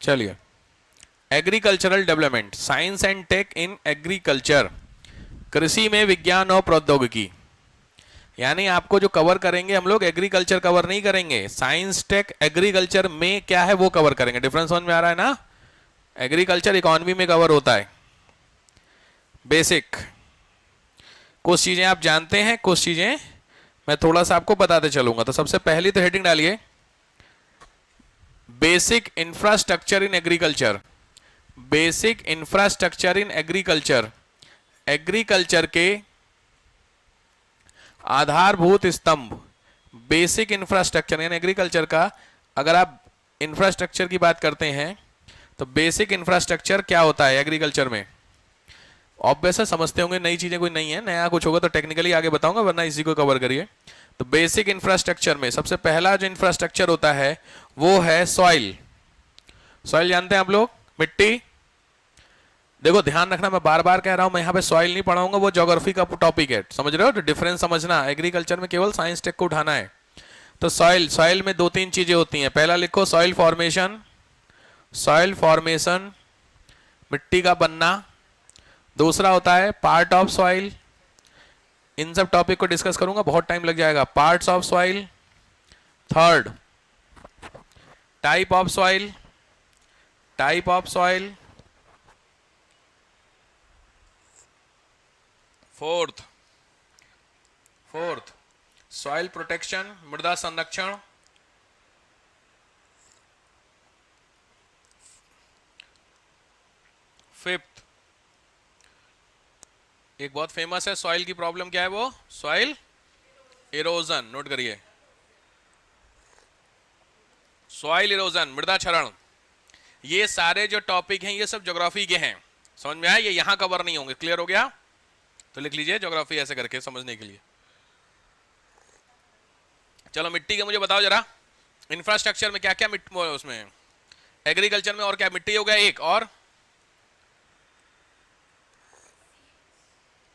चलिए, agricultural development, science and tech in agriculture, कृषि में विज्ञान और प्रौद्योगिकी। यानी आपको जो कवर करेंगे हम लोग एग्रीकल्चर कवर नहीं करेंगे, साइंस टेक एग्रीकल्चर में क्या है वो कवर करेंगे। डिफरेंस समझ में आ रहा है ना? एग्रीकल्चर इकोनॉमी में कवर होता है। बेसिक कुछ चीजें आप जानते हैं, कुछ चीजें मैं थोड़ा सा आपको बताते चलूंगा। तो सबसे पहली तो हेडिंग डालिए, basic infrastructure in agriculture. Basic infrastructure in agriculture, agriculture के आधारभूत स्तंभ। बेसिक इंफ्रास्ट्रक्चर यानी एग्रीकल्चर का, अगर आप इंफ्रास्ट्रक्चर की बात करते हैं तो बेसिक इंफ्रास्ट्रक्चर क्या होता है एग्रीकल्चर में? ऑब्वियस है, समझते होंगे, नई चीजें कोई नहीं है, नया कुछ होगा तो टेक्निकली आगे बताऊंगा, वरना इसी को कवर करिए। तो बेसिक इंफ्रास्ट्रक्चर में सबसे पहला जो इंफ्रास्ट्रक्चर होता है वो है सॉइल। सॉइल जानते हैं आप लोग? मिट्टी। देखो ध्यान रखना, मैं बार बार कह रहा हूं, मैं यहाँ पे सॉइल नहीं पढ़ाऊंगा, वो ज्योग्राफी का टॉपिक है, समझ रहे हो? तो डिफरेंस समझना, एग्रीकल्चर में केवल साइंस टेक को उठाना है। तो सॉइल, सॉइल में दो तीन चीजें होती हैं। पहला लिखो सॉइल फॉर्मेशन, सॉइल फॉर्मेशन मिट्टी का बनना। दूसरा होता है पार्ट ऑफ सॉइल, इन सब टॉपिक को डिस्कस करूंगा, बहुत टाइम लग जाएगा। Parts of soil. Third, type of soil, type of soil. Fourth soil protection, मृदा संरक्षण। फिफ्थ, एक बहुत फेमस है सॉइल की प्रॉब्लम, क्या है वो? सॉइल इरोजन, नोट करिए, सॉइल इरोजन, मृदा क्षरण। ये सारे जो टॉपिक हैं ये सब ज्योग्राफी के हैं, समझ में आया? ये यहां कवर नहीं होंगे। क्लियर हो गया? तो लिख लीजिए ज्योग्राफी ऐसे करके समझने के लिए। चलो मिट्टी के मुझे बताओ जरा, इंफ्रास्ट्रक्चर में क्या क्या मिट्टी उसमें, एग्रीकल्चर में और क्या मिट्टी हो गया एक, और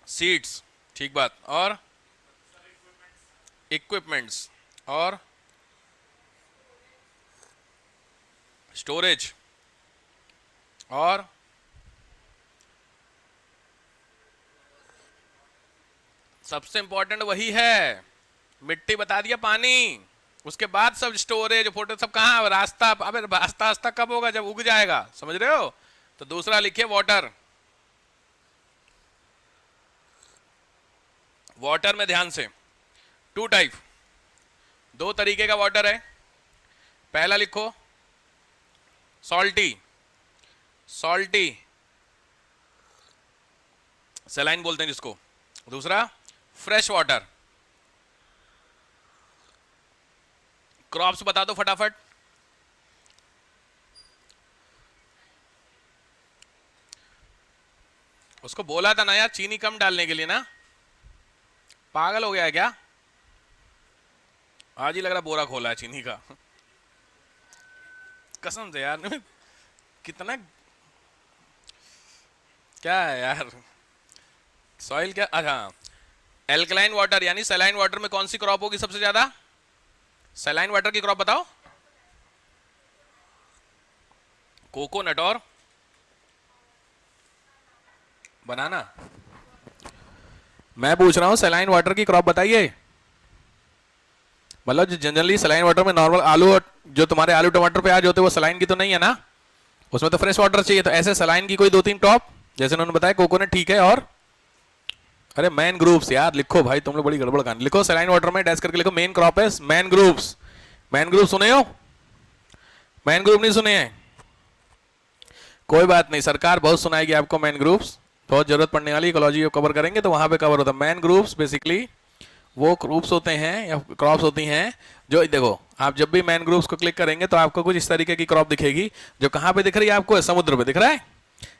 सीड्स, ठीक बात, और इक्विपमेंट्स, और स्टोरेज, और सबसे इंपॉर्टेंट वही है, मिट्टी बता दिया, पानी, उसके बाद सब स्टोरेज, फोटो सब कहाँ, रास्ता। अबे रास्ता रास्ता कब होगा? जब उग जाएगा, समझ रहे हो? तो दूसरा लिखिए वाटर। वाटर में ध्यान से, टू टाइप, दो तरीके का वाटर है। पहला लिखो सॉल्टी, सॉल्टी सलाइन बोलते हैं जिसको। दूसरा फ्रेश वाटर। क्रॉप्स बता दो फटाफट। उसको बोला था ना यार चीनी कम डालने के लिए ना, पागल हो गया है क्या? आज ही लग रहा बोरा खोला है चीनी का, कसम से यार। कितना क्या है यार, सॉइल क्या, अच्छा एल्कलाइन वाटर यानी सलाइन वाटर में कौन सी क्रॉप होगी सबसे ज्यादा? सलाइन वाटर की क्रॉप बताओ। कोकोनट और बनाना। मैं पूछ रहा हूं सलाइन वाटर की क्रॉप बताइए। मतलब जनरली सलाइन वाटर में नॉर्मल आलू, जो तुम्हारे आलू टमाटर प्याज होते हैं वो सलाइन की तो नहीं है ना, उसमें तो फ्रेश वाटर चाहिए। तो ऐसे सलाइन की कोई दो तीन टॉप, जैसे उन्होंने बताया कोकोनट, ठीक है, और अरे मैन ग्रुप्स यार लिखो भाई, तुम लोग बड़ी गड़बड़ कहानी। लिखो सलाइन वाटर में डैश करके लिखो मेन क्रॉप है मैन ग्रुप्स। मैन ग्रुप सुने हो? मैन ग्रुप नहीं सुने हैं? कोई बात नहीं, सरकार बहुत सुनाएगी आपको मैन ग्रुप्स, बहुत जरूरत पड़ने वाली, इकोलॉजी कवर करेंगे तो वहां पे कवर होता है। मैन ग्रुप्स बेसिकली वो ग्रुप्स होते हैं या क्रॉप्स होती हैं जो, देखो आप जब भी मैन ग्रुप्स को क्लिक करेंगे तो आपको कुछ इस तरीके की क्रॉप दिखेगी, जो कहां पे दिख रही है आपको? समुद्र पे दिख रहा है,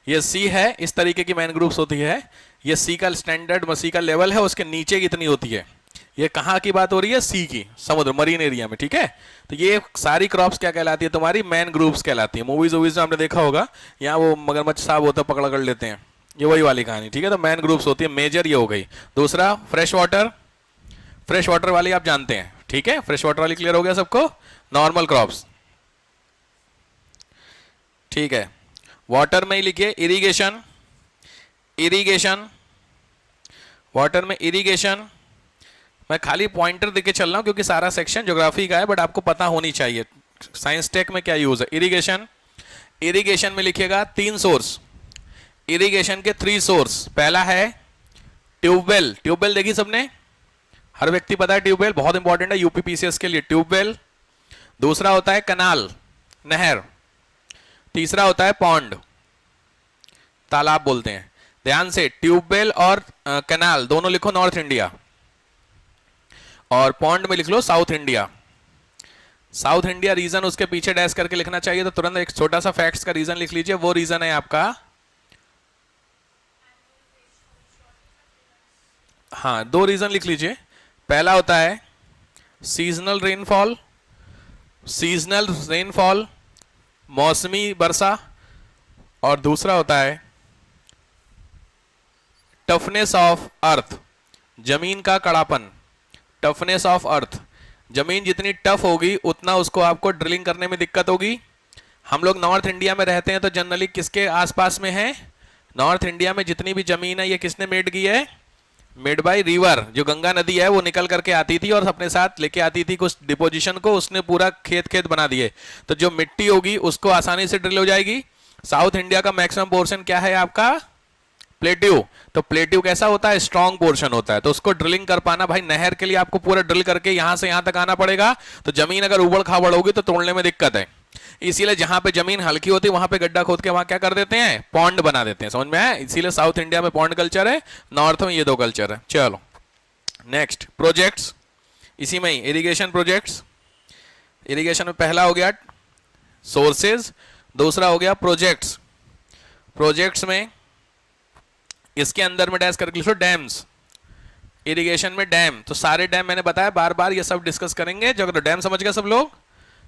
ये सी है, इस तरीके की मैन ग्रुप्स होती है। ये सी का स्टैंडर्ड, सी का लेवल है, उसके नीचे कितनी होती है। ये कहाँ की बात हो रही है? सी की, समुद्र, मरीन एरिया में, ठीक है। तो ये सारी क्रॉप्स क्या कहलाती है तुम्हारी? मैन ग्रुप्स कहलाती है। मूवीज वूवीज में आपने देखा होगा, यहाँ वो मगरमच्छ साहब होता है पकड़ कर लेते हैं, ये वही वाली कहानी, ठीक है। तो मैन ग्रुप्स होती है, मेजर ये हो गई। दूसरा फ्रेश वाटर, फ्रेश वाटर वाली आप जानते हैं, ठीक है, फ्रेश वाटर वाली क्लियर हो गया सबको। नॉर्मल क्रॉप्स, ठीक है, वाटर में ही लिखिए इरिगेशन, इरिगेशन, वाटर में इरिगेशन। मैं खाली पॉइंटर देके चल रहा हूं क्योंकि सारा सेक्शन ज्योग्राफी का है, बट आपको पता होनी चाहिए साइंस टेक में क्या यूज है। इरिगेशन, इरिगेशन में लिखिएगा 3 सोर्स, इरिगेशन के 3 सोर्स। पहला है ट्यूबवेल, ट्यूबवेल देखी सबने, हर व्यक्ति पता है ट्यूबवेल बहुत इंपॉर्टेंट है यूपीपीसीएस के लिए, ट्यूबवेल। दूसरा होता है कनाल, नहर। तीसरा होता है पॉन्ड, तालाब बोलते हैं। ध्यान से, ट्यूबवेल और कनाल दोनों लिखो नॉर्थ इंडिया, और पॉन्ड में लिख लो south India. South India region उसके पीछे डैश करके लिखना चाहिए, तो तुरंत एक छोटा सा फैक्ट्स का रीजन लिख लीजिए। वो रीजन है आपका, हाँ 2 रीजन लिख लीजिए। पहला होता है सीजनल रेनफॉल, सीजनल रेनफॉल, मौसमी वर्षा। और दूसरा होता है टफनेस ऑफ अर्थ, जमीन का कड़ापन, टफनेस ऑफ अर्थ। जमीन जितनी टफ होगी उतना उसको आपको ड्रिलिंग करने में दिक्कत होगी। हम लोग नॉर्थ इंडिया में रहते हैं तो जनरली किसके आसपास में है, नॉर्थ इंडिया में जितनी भी जमीन है ये किसने मेड की है, मेड बाय रिवर। जो गंगा नदी है वो निकल करके आती थी और अपने साथ लेके आती थी कुछ डिपोजिशन को, उसने पूरा खेत खेत बना दिए, तो जो मिट्टी होगी उसको आसानी से ड्रिल हो जाएगी। साउथ इंडिया का मैक्सिमम पोर्शन क्या है आपका, प्लेट्यू। तो प्लेट्यू कैसा होता है, स्ट्रॉन्ग पोर्शन होता है, तो उसको ड्रिलिंग कर पाना भाई, नहर के लिए आपको पूरा ड्रिल करके यहां से यहां तक आना पड़ेगा, तो जमीन अगर उबड़ खाबड़ होगी तो तोड़ने में दिक्कत है। इसीलिए जहां पे जमीन हल्की होती है वहां पे गड्ढा खोद के वहां क्या कर देते हैं, पॉन्ड बना देते हैं। समझ में आया, इसीलिए साउथ इंडिया में पॉन्ड कल्चर है, नॉर्थ में ये 2 कल्चर है। चलो नेक्स्ट, प्रोजेक्ट्स, इसी में ही इरिगेशन प्रोजेक्ट्स। इरिगेशन में पहला हो गया सोर्सेज, दूसरा हो गया प्रोजेक्ट्स। प्रोजेक्ट्स में इसके अंदर में डैश करके लिखो डैम्स, इरिगेशन में डैम। तो सारे डैम मैंने बताया, बार बार ये सब डिस्कस करेंगे। जो डैम समझ गए सब लोग,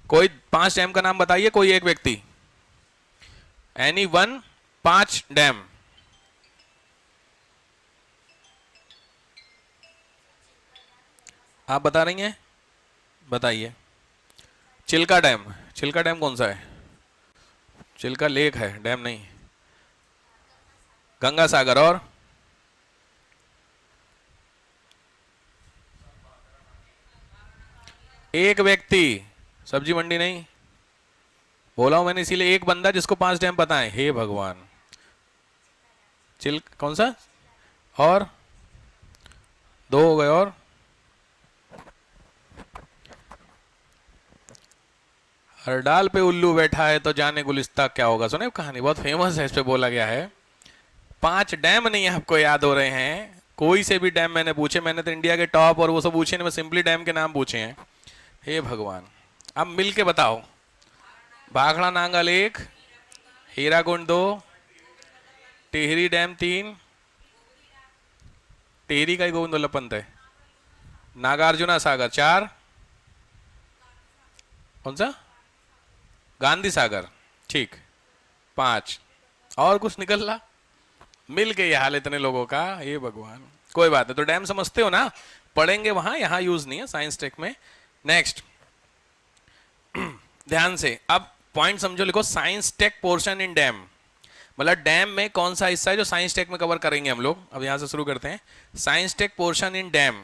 कोई 5 डैम का नाम बताइए, कोई एक व्यक्ति, एनी वन, 5 डैम। आप बता रही हैं, बताइए। चिल्का डैम, चिल्का डैम कौन सा है, चिल्का लेक है, डैम नहीं। गंगा सागर, और एक व्यक्ति, सब्जी मंडी नहीं बोला हूं मैंने, इसीलिए एक बंदा जिसको 5 डैम पता है। हे भगवान, कौन सा, और 2 हो गए, और हर डाल पे उल्लू बैठा है तो जाने गुलिस्ता क्या होगा, सुने कहानी, बहुत फेमस है, इस पे बोला गया है। 5 डैम नहीं आपको याद हो रहे हैं, कोई से भी डैम मैंने पूछे, मैंने तो इंडिया के टॉप और वो सब पूछे नहीं, मैं सिंपली डैम के नाम पूछे हैं। हे भगवान, अब मिल के बताओ। भाखड़ा नांगल 1, हीराकुंड 2, टिहरी डैम 3, टिहरी का ही गोविंद वल्लभ पंत है, नागार्जुना सागर 4, कौन सा, गांधी सागर, ठीक 5, और कुछ निकल रहा, मिल के ये हाल इतने लोगों का, ये भगवान। कोई बात नहीं, तो डैम समझते हो ना, पढ़ेंगे वहां, यहां यूज नहीं है साइंस टेक में। नेक्स्ट, ध्यान से अब पॉइंट समझो, लिखो science tech portion in dam, मतलब डैम में कौन सा हिस्सा है जो साइंस टेक में कवर करेंगे हम लोग। अब यहां से शुरू करते हैं, science tech portion in dam,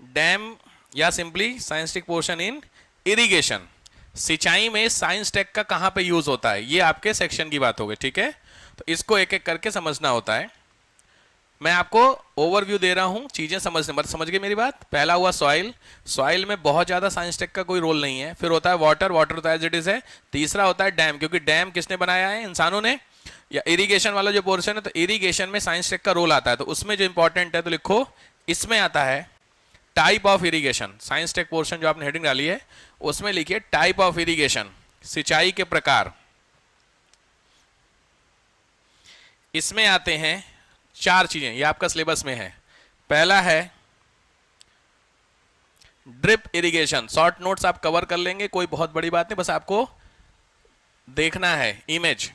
dam या simply science tech portion in irrigation. सिंचाई में साइंस टेक का कहां पे यूज होता है, ये आपके सेक्शन की बात हो गई, ठीक है। तो इसको एक एक करके समझना होता है। मैं आपको ओवरव्यू दे रहा हूं, चीजें समझने, मतलब समझ गए मेरी बात। पहला हुआ सॉइल, सॉइल में बहुत ज्यादा साइंस टेक का कोई रोल नहीं है। फिर होता है वाटर, वाटर तो एज इट इज है। तीसरा होता है डैम, क्योंकि डैम किसने बनाया है, इंसानों ने। या इरिगेशन वाला जो पोर्शन है, तो इरिगेशन में साइंस टेक का रोल आता है, तो उसमें जो इंपॉर्टेंट है तो लिखो, इसमें आता है type of irrigation. Science tech portion जो आपने हेडिंग डाली है उसमें लिखिए टाइप ऑफ इरिगेशन, सिंचाई के प्रकार। इसमें आते हैं 4 चीजें, ये आपका सिलेबस में है। पहला है ड्रिप इरिगेशन, शॉर्ट नोट्स आप कवर कर लेंगे, कोई बहुत बड़ी बात नहीं, बस आपको देखना है इमेज।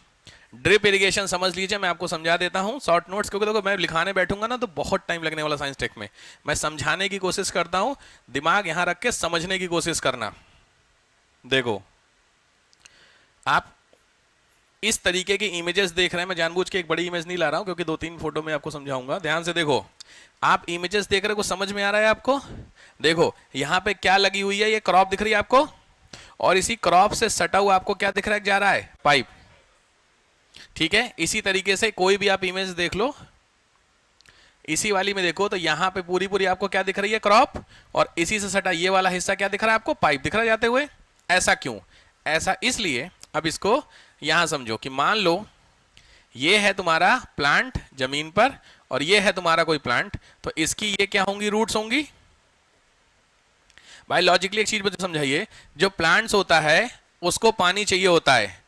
ड्रिप इरिगेशन समझ लीजिए, मैं आपको समझा देता हूं शॉर्ट नोट्स, क्योंकि देखो मैं लिखाने बैठूंगा ना तो बहुत टाइम लगने वाला साइंस टेक में। मैं समझाने की कोशिश करता हूं, दिमाग यहां रख के समझने की कोशिश करना। देखो आप इस तरीके की इमेजेस देख रहे हैं, मैं जानबूझ के एक बड़ी इमेज नहीं ला रहा हूं क्योंकि 2-3 फोटो में आपको समझाऊंगा। ध्यान से देखो, आप इमेजेस देख रहे हो, कुछ समझ में आ रहा है आपको? देखो यहां पे क्या लगी हुई है, ये क्रॉप दिख रही है आपको, और इसी क्रॉप से सटा हुआ आपको क्या दिख रहा है, जा रहा है पाइप। ठीक है, इसी तरीके से कोई भी आप इमेज देख लो, इसी वाली में देखो तो यहां पे पूरी पूरी आपको क्या दिख रही है, क्रॉप, और इसी से सटा ये वाला हिस्सा क्या दिख रहा है आपको, पाइप दिख रहा है जाते हुए। ऐसा क्यों? ऐसा इसलिए, अब इसको यहां समझो कि मान लो ये है तुम्हारा प्लांट जमीन पर और ये है तुम्हारा कोई प्लांट, तो इसकी ये क्या होंगी, रूट्स होंगी। भाई लॉजिकली एक चीज मुझे समझाइए, जो प्लांट्स होता है उसको पानी चाहिए होता है,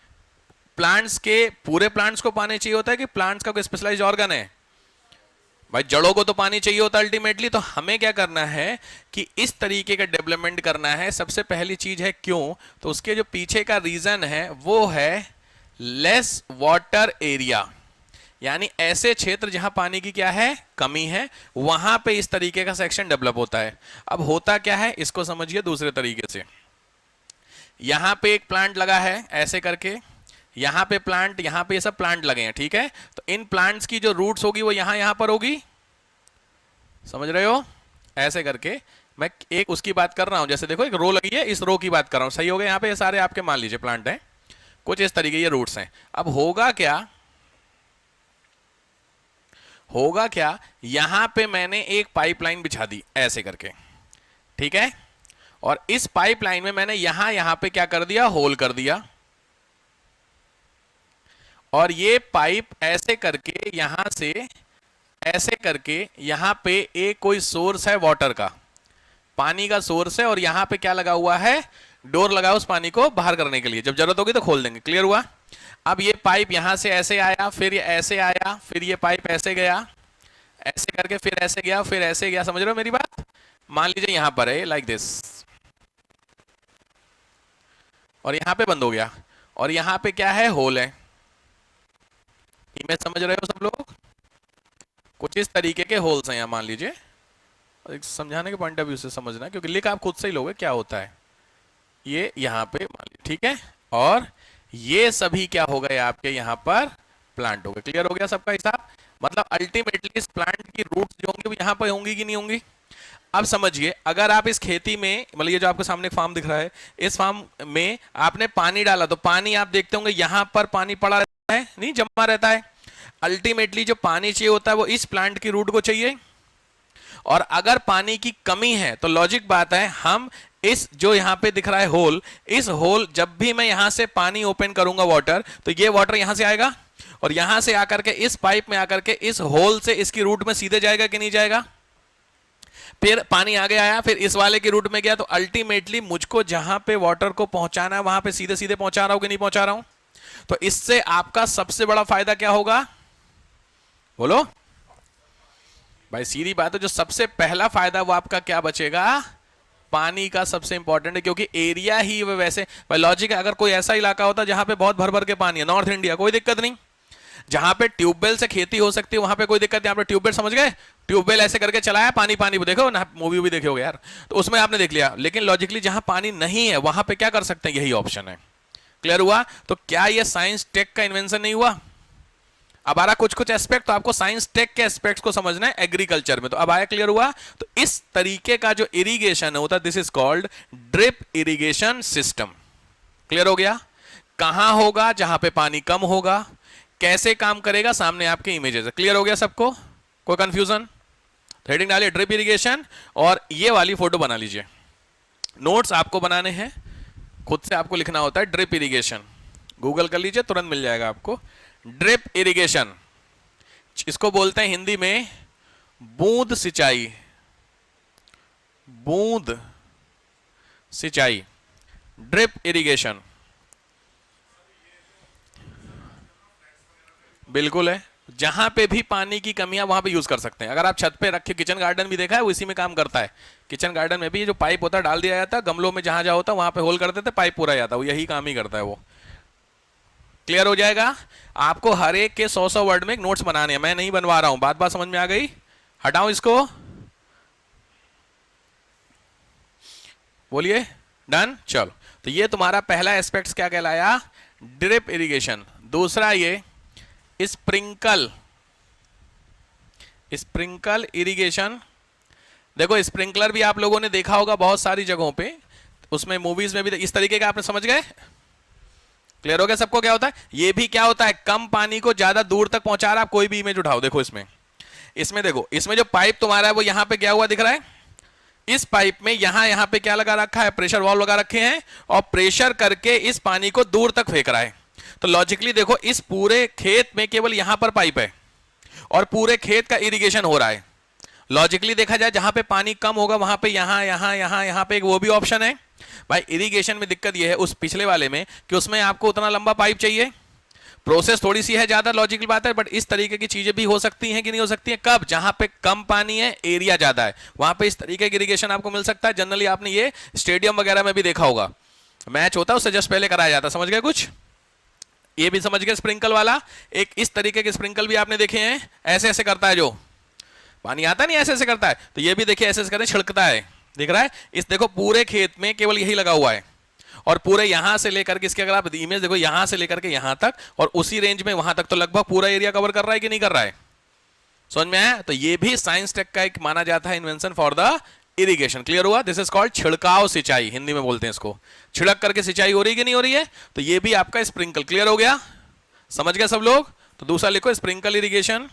प्लांट्स के पूरे प्लांट्स को पानी चाहिए होता है कि प्लांट्स का कोई स्पेशलाइज्ड ऑर्गन है? भाई जड़ों को तो पानी चाहिए होता है अल्टीमेटली। तो हमें क्या करना है कि इस तरीके का डेवलपमेंट करना है। सबसे पहली चीज है क्यों, तो उसके जो पीछे का रीजन है वो है लेस वाटर एरिया, यानी ऐसे क्षेत्र जहां पानी की क्या है, कमी है, वहां पे इस तरीके का सेक्शन डेवलप होता है। अब होता क्या है इसको समझिए दूसरे तरीके से। यहां पे एक प्लांट लगा है ऐसे करके, यहां पे प्लांट, यहां पे ये सब प्लांट लगे हैं, ठीक है। तो इन प्लांट्स की जो रूट्स होगी वो यहां पर होगी, समझ रहे हो? ऐसे करके मैं एक उसकी बात कर रहा हूं, जैसे देखो एक रो लगी है, इस रो की बात कर रहा हूं, सही हो गया। यहां पे ये सारे आपके मान लीजिए प्लांट हैं, कुछ इस तरीके ये रूट्स हैं। अब होगा क्या, होगा क्या, यहां पे मैंने एक पाइपलाइन बिछा दी ऐसे करके, ठीक है, और इस पाइपलाइन में मैंने यहां पे क्या कर दिया, होल कर दिया, और ये पाइप ऐसे करके यहां से ऐसे करके यहां पे एक कोई सोर्स है वाटर का, पानी का सोर्स है, और यहां पे क्या लगा हुआ है, डोर लगा उस पानी को बाहर करने के लिए, जब जरूरत होगी तो खोल देंगे। क्लियर हुआ? अब ये पाइप यहां से ऐसे आया, फिर ये ऐसे आया, फिर ये पाइप ऐसे गया, ऐसे करके फिर ऐसे गया, फिर ऐसे गया। समझ रहे हो मेरी बात? मान लीजिए यहां पर है लाइक दिस, और यहां पे बंद हो गया, और यहां पे क्या है, होल है। इमेज समझ रहे हो सब लोग? कुछ इस तरीके के होल्स हैं यहां, मान लीजिए, एक समझाने के पॉइंट ऑफ व्यू से समझना, क्योंकि लिख आप खुद से ही लोगे क्या होता है। ये यहां पे मान लीजिए, ठीक है, और ये सभी क्या हो गए आपके यहां पर प्लांट हो गए। क्लियर हो गया सबका हिसाब? मतलब अल्टीमेटली इस प्लांट की रूट्स जो होंगी वो यहां पर होंगी कि नहीं होंगी? अब समझिए, अगर आप इस खेती में, मतलब ये जो आपके सामने फार्म दिख रहा है, इस फार्म में आपने पानी डाला, तो पानी आप देखते होंगे यहां पर पानी पड़ा रहता है, नहीं जमा रहता है। अल्टीमेटली जो पानी चाहिए होता है वो इस प्लांट की रूट को चाहिए, और अगर पानी की कमी है तो लॉजिक बात है, हम इस जो यहां पे दिख रहा है होल, इस होल, जब भी मैं यहां से पानी ओपन करूंगा वाटर, तो ये वाटर यहां से आएगा, और यहां से आकर के इस पाइप में आकर के इस होल से इसकी रूट में सीधे जाएगा कि नहीं जाएगा? फिर पानी आगे आया, फिर इस वाले की रूट में गया, तो अल्टीमेटली मुझको जहां पे वाटर को पहुंचाना है वहां पे सीधे सीधे पहुंचा रहा हूं कि नहीं पहुंचा रहा हूं? तो इससे आपका सबसे बड़ा फायदा क्या होगा, बोलो भाई? सीधी बात है, जो सबसे पहला फायदा वो आपका क्या बचेगा, पानी का सबसे इंपॉर्टेंट है, क्योंकि एरिया ही वो वैसे भाई लॉजिक है। अगर कोई ऐसा इलाका होता जहां पे बहुत भर भर के पानी है, नॉर्थ इंडिया, कोई दिक्कत नहीं, जहां पे ट्यूबवेल से खेती हो सकती है वहां पे कोई दिक्कत नहीं। आपने ट्यूबवेल समझ गए, ट्यूबवेल ऐसे करके चलाया, पानी पानी देखो ना, मूवी भी देखे होगे यार, तो उसमें आपने देख लिया। लेकिन लॉजिकली जहां पानी नहीं है वहां पे क्या कर सकते हैं, यही ऑप्शन है। क्लियर हुआ? तो क्या ये साइंस टेक का इन्वेंशन नहीं हुआ? अब आ रहा कुछ कुछ एस्पेक्ट, तो आपको साइंस टेक के एस्पेक्ट्स को समझना है एग्रीकल्चर में। तो अब आया, क्लियर हुआ? तो इस तरीके का जो इरिगेशन होता है, this is called drip irrigation system. Clear हो गया? कहां होगा, जहां पे पानी कम होगा। कैसे काम करेगा, सामने आपके इमेजेस है। क्लियर हो गया सबको? कोई कंफ्यूजन? हेडिंग डालिए ड्रिप इरिगेशन, और ये वाली फोटो बना लीजिए। नोट्स आपको बनाने हैं, खुद से आपको लिखना होता है ड्रिप इरिगेशन, गूगल कर लीजिए तुरंत मिल जाएगा आपको। ड्रिप इरिगेशन, इसको बोलते हैं हिंदी में बूंद सिंचाई, बूंद सिंचाई, ड्रिप इरिगेशन। बिल्कुल है, जहां पे भी पानी की कमी है वहां पे यूज कर सकते हैं। अगर आप छत पे रखे, किचन गार्डन भी देखा है, वो इसी में काम करता है। किचन गार्डन में भी जो पाइप होता है डाल दिया जाता है, गमलों में जहां जहां होता है वहां पे होल कर देते, पाइप पूरा जाता है, वो यही काम ही करता है वो। क्लियर हो जाएगा? आपको हर एक के 100-100 वर्ड में एक नोट्स बनाने हैं, मैं नहीं बनवा रहा हूं। बात बात समझ में आ गई? हटाऊं इसको, बोलिए डन। चलो, तो ये तुम्हारा पहला एस्पेक्ट क्या कहलाया, ड्रिप इरिगेशन। दूसरा ये स्प्रिंकल, स्प्रिंकल इरिगेशन। देखो स्प्रिंकलर भी आप लोगों ने देखा होगा बहुत सारी जगहों पे, उसमें मूवीज में भी इस तरीके का आपने समझ गए, क्लियर हो गया सबको क्या होता है। ये भी क्या होता है, कम पानी को ज्यादा दूर तक पहुंचा रहा। आप कोई भी इमेज उठाओ, देखो इसमें देखो, इसमें जो पाइप तुम्हारा है वो यहां पे क्या हुआ दिख रहा है, इस पाइप में यहां पे क्या लगा रखा है, प्रेशर वाल्व लगा रखे हैं, और प्रेशर करके इस पानी को दूर तक फेंक रहा है। तो लॉजिकली देखो इस पूरे खेत में केवल यहां पर पाइप है और पूरे खेत का इरिगेशन हो रहा है। लॉजिकली देखा जाए जहां पे पानी कम होगा वहां पे यहां पे एक वो भी ऑप्शन है। भाई इरिगेशन में दिक्कत ये है उस पिछले वाले में कि उसमें आपको उतना लंबा पाइप चाहिए, प्रोसेस थोड़ी सी है ज्यादा, लॉजिकल बात है, बट इस तरीके की चीजें भी हो सकती हैं कि नहीं हो सकती हैं, कब, जहां पे कम पानी है, एरिया ज्यादा है, वहां पे इस तरीके की इरिगेशन आपको मिल सकता है। जनरली आपने ये स्टेडियम वगैरह में भी देखा होगा, मैच होता है उससे जस्ट पहले कराया जाता है, समझ गए कुछ। ये भी समझ गए स्प्रिंकल वाला। एक इस तरीके के स्प्रिंकल भी आपने देखे हैं, ऐसे ऐसे करता है, जो पानी आता नहीं ऐसे ऐसे करता है, तो ये भी देखिए ऐसे ऐसे करते छिड़कता है, दिख रहा है। इस देखो पूरे खेत में केवल यही लगा हुआ है, और पूरे यहां से लेकर के इसके अगर आप इमेज देखो यहां से लेकर के यहां तक और उसी रेंज में वहां तक, तो लगभग पूरा एरिया कवर कर रहा है कि नहीं कर रहा है, समझ में आया। तो ये भी साइंस टेक का एक माना जाता है invention for the irrigation. Clear हुआ, दिस इज कॉल्ड छिड़काव सिंचाई, हिंदी में बोलते हैं इसको, छिड़क करके सिंचाई हो रही कि नहीं हो रही है। तो ये भी आपका स्प्रिंकल। क्लियर हो गया, समझ गए सब लोग। तो दूसरा लिखो स्प्रिंकल इरिगेशन,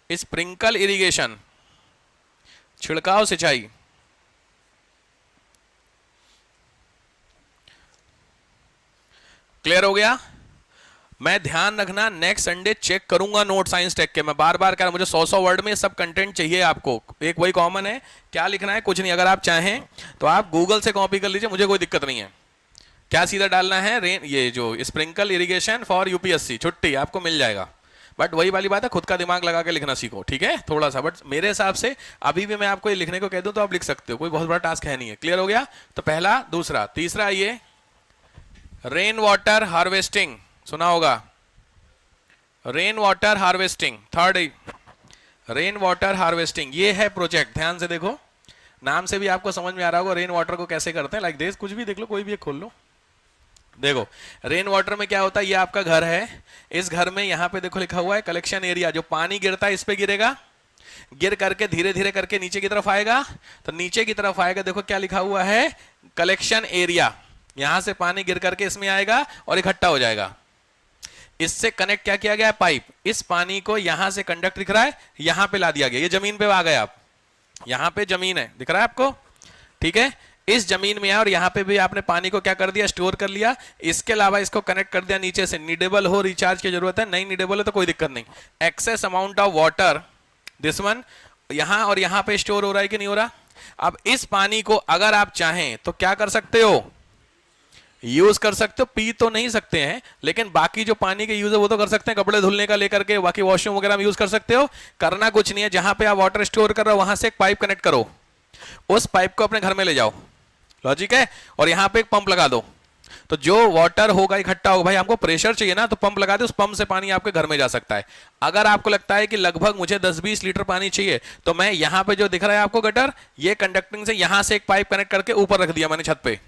स्प्रिंकल इरिगेशन, छिड़काव सिंचाई। क्लियर हो गया। मैं ध्यान रखना नेक्स्ट संडे चेक करूंगा नोट साइंस टेक के, मैं बार बार कह रहा हूं, मुझे 100 वर्ड में सब कंटेंट चाहिए आपको। एक वही कॉमन है, क्या लिखना है, कुछ नहीं। अगर आप चाहें तो आप गूगल से कॉपी कर लीजिए, मुझे कोई दिक्कत नहीं है। क्या सीधा डालना है, रेन, ये जो स्प्रिंकल इरिगेशन फॉर यूपीएससी, छुट्टी आपको मिल जाएगा। बट वही वाली बात है, खुद का दिमाग लगा के लिखना सीखो, ठीक है, थोड़ा सा। बट मेरे हिसाब से अभी भी मैं आपको ये लिखने को कह दूं तो आप लिख सकते हो, कोई बहुत बड़ा टास्क है नहीं है। क्लियर हो गया। तो पहला, दूसरा, तीसरा, ये रेन वाटर हार्वेस्टिंग सुना होगा, rain water harvesting. Third rain water harvesting, ये है प्रोजेक्ट। ध्यान से देखो, नाम से भी आपको समझ में आ रहा होगा रेन वाटर को कैसे करते हैं। लाइक दिस, कुछ भी देख लो, कोई भी एक खोल लो, देखो रेन वाटर में क्या होता है, ये आपका घर है, इस घर में यहां पे देखो लिखा हुआ है कलेक्शन एरिया, जो पानी गिरता है इस पे गिरेगा, गिर करके धीरे धीरे करके नीचे की तरफ आएगा, तो नीचे की तरफ आएगा, देखो क्या लिखा हुआ है, कलेक्शन एरिया। यहां से पानी गिर करके इसमें आएगा और इकट्ठा हो जाएगा। इससे कनेक्ट क्या किया गया है, पाइप। इस पानी को यहां से कंडक्ट दिख रहा है, यहां पे ला दिया गया, ये जमीन पे आ गए आप, यहां पे जमीन है, दिख रहा है आपको, ठीक है। इस जमीन में है और यहां पे भी आपने पानी को क्या कर दिया, स्टोर कर लिया। इसके अलावा इसको कनेक्ट कर दिया नीचे से, नीडेबल हो, रिचार्ज की जरूरत है, नहीं नीडेबल है तो कोई दिक्कत नहीं। Excess amount of water, this one, यहां और यहां पे स्टोर हो रहा है कि नहीं हो रहा। अब इस पानी को अगर आप चाहें तो क्या कर सकते हो, यूज कर सकते हो, पी तो नहीं सकते हैं, लेकिन बाकी जो पानी के यूज है वो तो कर सकते हैं, कपड़े धुलने का लेकर के, बाकी वॉशरूम वगैरह में यूज कर सकते हो। करना कुछ नहीं है, जहां पे आप वाटर स्टोर कर रहे हो वहां से एक पाइप कनेक्ट करो, उस पाइप को अपने घर में ले जाओ, लॉजिक है, और यहां पे एक पंप लगा दो, तो जो वाटर होगा इकट्ठा होगा, भाई हमको प्रेशर चाहिए ना, तो पंप लगा दो, उस पंप से पानी आपके घर में जा सकता है। अगर आपको लगता है कि लगभग मुझे 10-20 लीटर पानी चाहिए, तो मैं यहां पे जो दिख रहा है आपको गटर, ये कंडक्टिंग से यहां से एक पाइप कनेक्ट करके ऊपर रख दिया मैंने छत पे।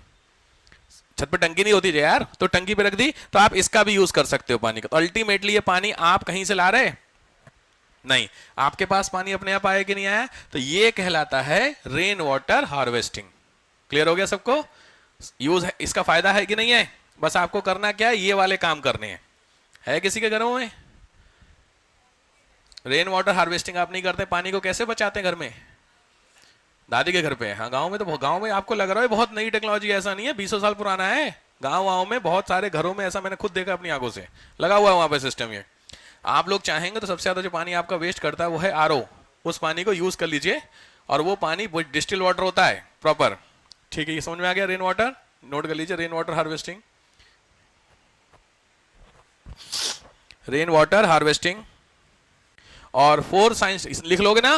छत पे टंकी नहीं होती है यार, तो टंकी पे रख दी, तो आप इसका भी यूज कर सकते हो पानी का। तो अल्टीमेटली ये पानी आप कहीं से ला रहे नहीं, आपके पास पानी अपने आप आया कि नहीं आया, तो ये कहलाता है रेन वाटर हार्वेस्टिंग। क्लियर हो गया सबको, यूज है, इसका फायदा है कि नहीं है, बस आपको करना क्या है, ये वाले काम करने हैं। है किसी के घरों में रेन वाटर हार्वेस्टिंग आप नहीं करते, पानी को कैसे बचाते हैं घर में, दादी के घर पे। हाँ, गांव में तो, गांव में आपको लग रहा है बहुत नई टेक्नोलॉजी, ऐसा नहीं है, 20 साल पुराना है। गांव में बहुत सारे घरों में ऐसा मैंने खुद देखा अपनी आंखों से, लगा हुआ है वहां पे सिस्टम। ये आप लोग चाहेंगे तो सबसे ज्यादा जो पानी आपका वेस्ट करता है वो है आरओ, उस पानी को यूज कर लीजिए, और वो पानी डिस्टिल वाटर होता है प्रॉपर, ठीक है। ये समझ में आ गया, रेन वाटर नोट कर लीजिए, rain water harvesting, rain water harvesting. और 4 साइंस लिख लोगे ना,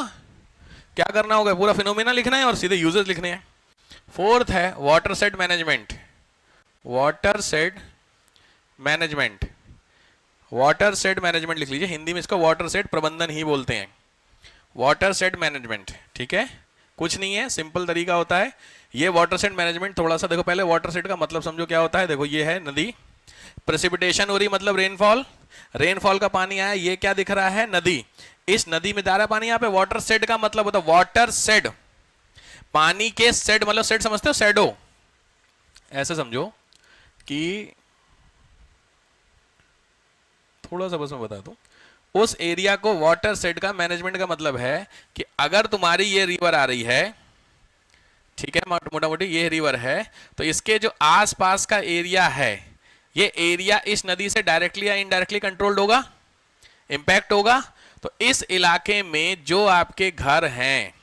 क्या करना होगा, पूरा फिनोमेना लिखना है और सीधे यूजेस लिखने हैं। 4th है water set management, water set management, water set management लिख लीजिए, हिंदी में इसको वाटर सेट प्रबंधन ही बोलते हैं, वाटर सेट मैनेजमेंट, ठीक है। कुछ नहीं है, सिंपल तरीका होता है ये वाटर सेट मैनेजमेंट। थोड़ा सा देखो पहले वाटर सेट का मतलब समझो क्या होता है। देखो ये है नदी, प्रेसिपिटेशन हो रही मतलब रेनफॉल, रेनफॉल का पानी आया, ये क्या दिख रहा है, नदी, इस नदी में जा रहा है पानी। यहाँ पे वाटर सेड का मतलब होता है वाटर सेड, पानी के सेड, मतलब सेड समझते हो, शेडो, ऐसे समझो कि थोड़ा सा बस मैं बता दूं, उस एरिया को वाटर सेड का मैनेजमेंट का मतलब है कि अगर तुम्हारी ये रिवर आ रही है, ठीक है, मोटा मोटी ये रिवर है, तो इसके जो आसपास का एरिया है, ये एरिया इस नदी से डायरेक्टली या इनडायरेक्टली कंट्रोल्ड होगा, इंपैक्ट होगा। तो इस इलाके में जो आपके घर हैं,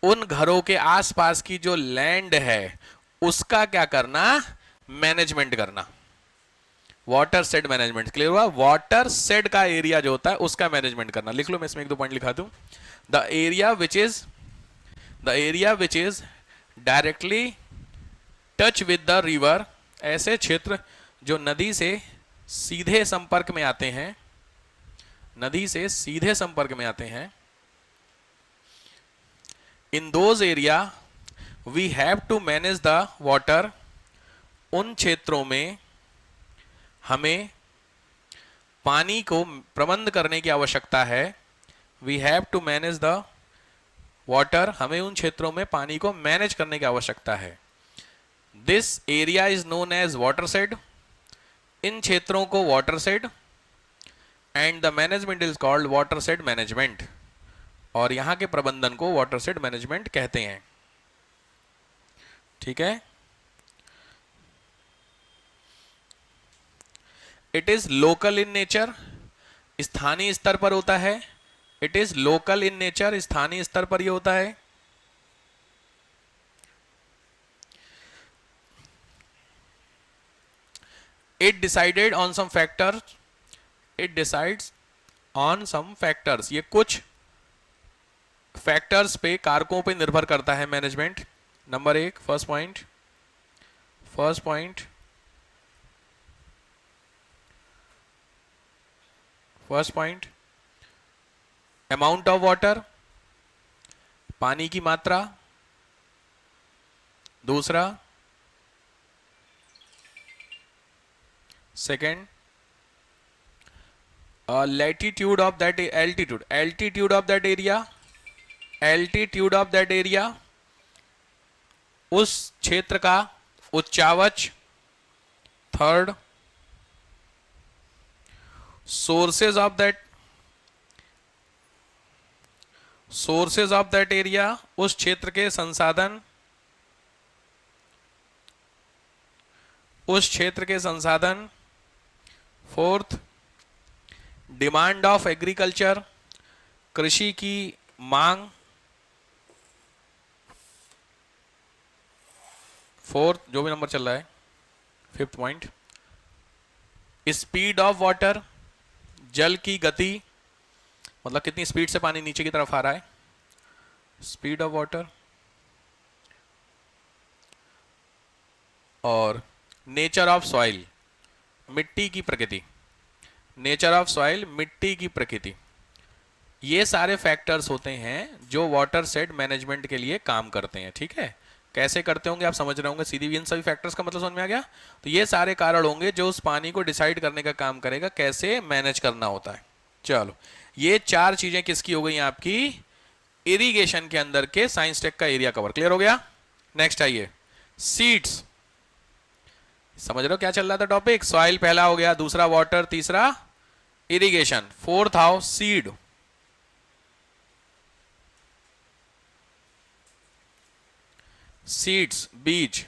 उन घरों के आसपास की जो लैंड है उसका क्या करना, मैनेजमेंट करना, वाटर सेड मैनेजमेंट। क्लियर हुआ, वाटर सेड का एरिया जो होता है उसका मैनेजमेंट करना। लिख लो, मैं इसमें एक दो पॉइंट लिखा दूं। The area which is directly touch with the river, ऐसे क्षेत्र जो नदी से सीधे संपर्क में आते हैं, नदी से सीधे संपर्क में आते हैं। In those area we have to manage the water, उन क्षेत्रों में हमें पानी को प्रबंध करने की आवश्यकता है। We have to manage the water, हमें उन क्षेत्रों में पानी को मैनेज करने की आवश्यकता है। This area is known as watershed, इन क्षेत्रों को watershed, and the management is called watershed management, और यहां के प्रबंधन को वाटर सेड मैनेजमेंट कहते हैं। ठीक है, it is local in nature, स्थानीय स्तर पर होता है। It is local in nature, स्थानीय स्तर पर यह होता है। It decided on some factor, it decides on some factors, ये कुछ फैक्टर्स पे, कारकों पे निर्भर करता है मैनेजमेंट। नंबर एक, first point, amount of water, पानी की मात्रा। दूसरा, second, latitude of that, altitude of that area, altitude of that area, उस क्षेत्र का उच्चावच। Third, sources of that area, उस क्षेत्र के संसाधन, उस क्षेत्र के संसाधन। फोर्थ, डिमांड ऑफ एग्रीकल्चर, कृषि की मांग। फोर्थ, जो भी नंबर चल रहा है। Fifth point, speed of water, जल की गति, मतलब कितनी स्पीड से पानी नीचे की तरफ आ रहा है, स्पीड ऑफ वाटर। और नेचर ऑफ सॉइल, मिट्टी की प्रकृति, नेचर ऑफ सॉइल, मिट्टी की प्रकृति। ये सारे फैक्टर्स होते हैं जो वाटर सेड मैनेजमेंट के लिए काम करते हैं। ठीक है, कैसे करते होंगे आप समझ रहे होंगे, सीधी इन सभी फैक्टर्स का मतलब समझ में आ गया। तो ये सारे कारण होंगे जो उस पानी को डिसाइड करने का काम करेगा, कैसे मैनेज करना होता है। चलो, ये चार चीजें किसकी हो गई आपकी, इरिगेशन के अंदर के साइंस टेक का एरिया कवर। क्लियर हो गया। नेक्स्ट आइए, सीड्स। समझ रहे हो क्या चल रहा था टॉपिक, सॉइल पहला हो गया, दूसरा वाटर, तीसरा irrigation, fourth how seed. Seeds, बीज।